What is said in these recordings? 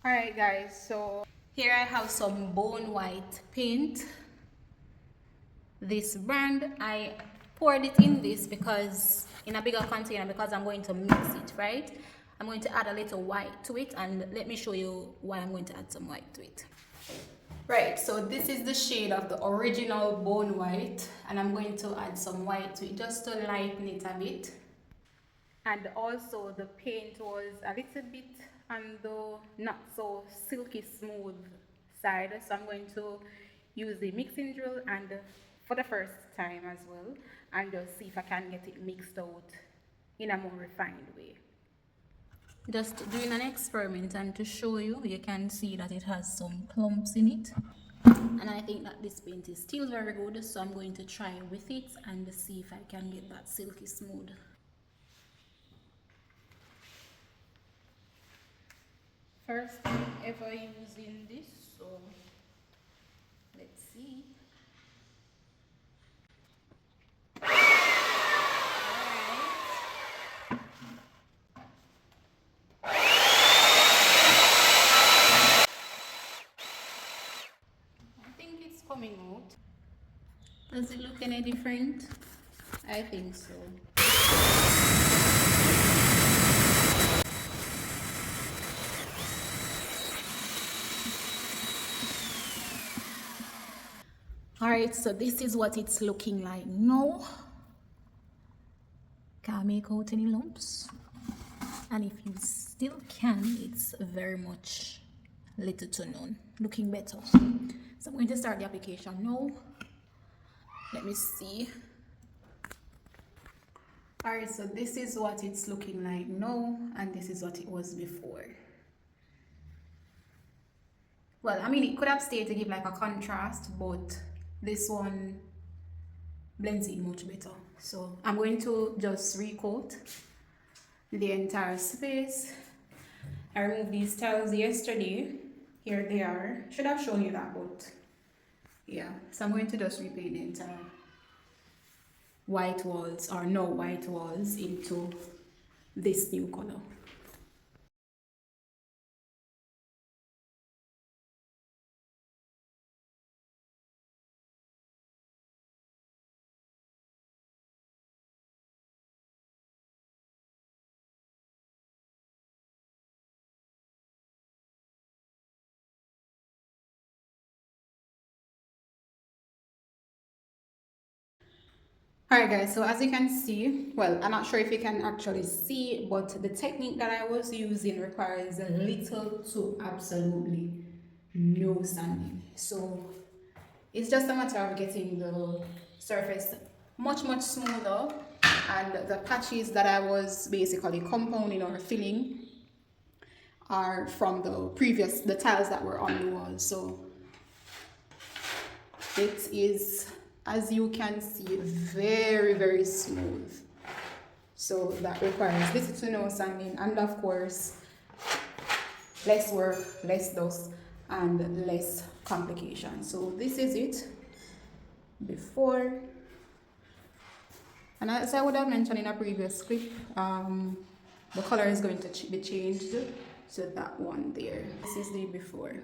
Alright guys, so here I have some bone white paint. This brand, I poured it in this because in a bigger container because I'm going to mix it, right? I'm going to add a little white to it, and let me show you why I'm going to add some white to it. Right, so this is the shade of the original bone white, and I'm going to add some white to it just to lighten it a bit. And also the paint was a little bit on the not so silky smooth side, so I'm going to use the mixing drill and for the first time as well, and just see if I can get it mixed out in a more refined way. Just doing an experiment, and to show you, you can see that it has some clumps in it, and I think that this paint is still very good, so I'm going to try with it and see if I can get that silky smooth. First time ever using this, so let's see. I think it's coming out. Does it look any different? I think so. Alright, so this is what it's looking like now. Can't make out any lumps. And if you still can, it's very much little to none. Looking better. So I'm going to start the application now. Let me see. Alright, so this is what it's looking like now, and this is what it was before. Well, I mean, it could have stayed to give like a contrast, but this one blends in much better. So I'm going to just recoat the entire space. I removed these tiles yesterday. Here they are. Should have shown you that, but yeah. So I'm going to just repaint the entire white walls, or no white walls, into this new color. Alright guys, so as you can see, well, I'm not sure if you can actually see, but the technique that I was using requires a little to absolutely no sanding. So it's just a matter of getting the surface much smoother, and the patches that I was basically compounding or filling are from the tiles that were on the wall. So it is, as you can see, very smooth. So that requires little to no sanding, and of course less work, less dust, and less complication. So this is it before, and as I would have mentioned in a previous clip, the color is going to be changed to that one there. This is the before.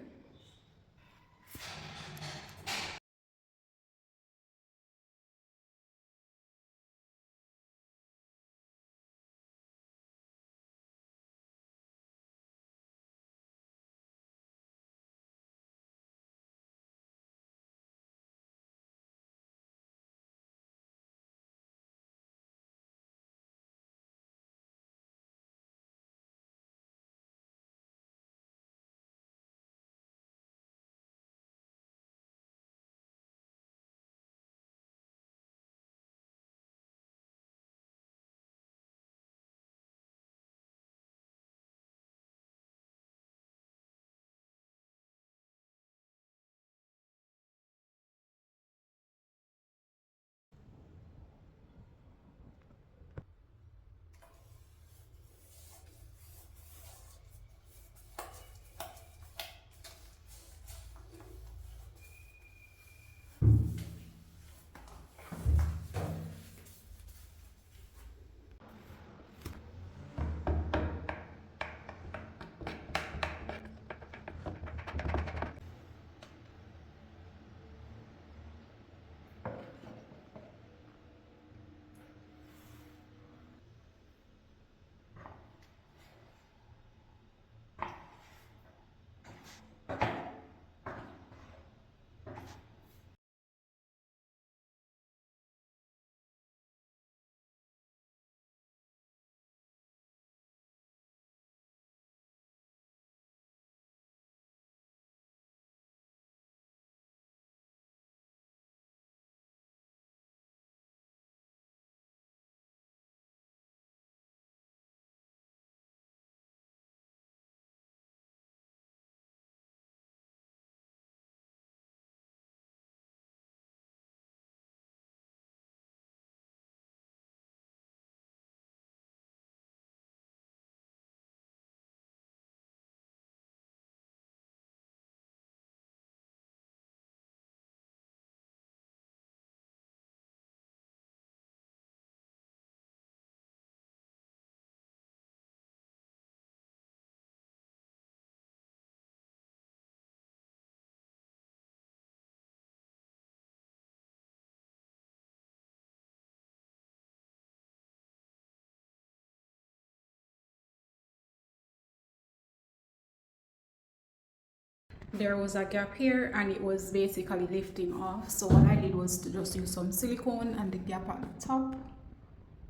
there was a gap here and it was basically lifting off. So what I did was to just use some silicone, and the gap at the top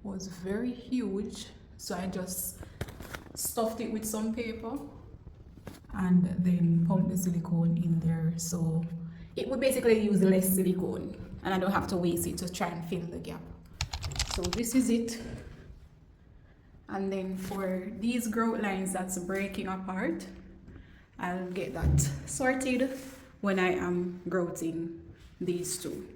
was very huge. So I just stuffed it with some paper and then pumped the silicone in there. So it would basically use less silicone and I don't have to waste it to try and fill the gap. So this is it. And then for these grout lines that's breaking apart, I'll get that sorted when I am grouting these two.